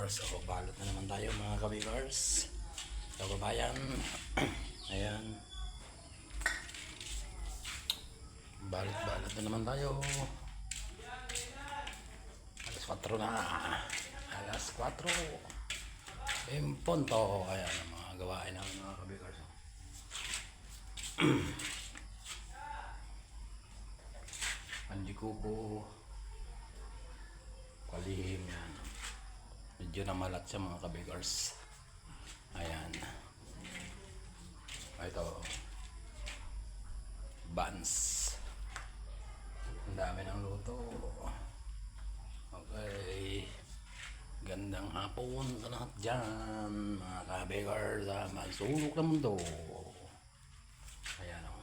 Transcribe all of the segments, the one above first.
kabikers. So, balot na naman tayo mga kabikers. So, kabayan. Ayan. Balot na naman tayo. Alas 4 na. Alas 4. Punto. Ayan ang mga gawain ng mga kabikers. Hindi ko po kalihim yan. Medyo namalat siya mga kabikers. Ayan. Ito. Buns. Ang dami ng luto. Okay. Gandang hapon sa lahat dyan mga kabikers sa magsulok ng mundo. Ayan o.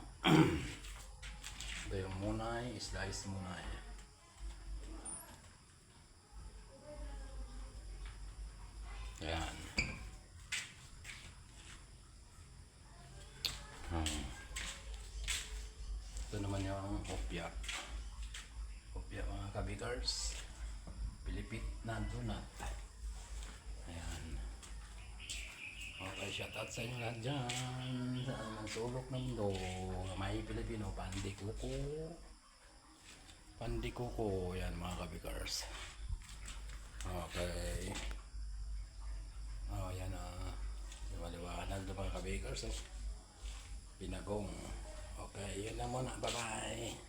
Ito yung munay. Slice munay. Ayan. Ito naman yung hopya. Hopya mga kabikers. Pilipit na donut. Ayan. Okay, shout out sa inyo lahat dyan. Sa magsulok ng mundo. May Pilipino, pandikuko. Pandikuko. Ayan mga kabikers. Okay. Oh, yan maliwanag na mga kabikers. Pinagong. Okay, yun na muna. Bye-bye.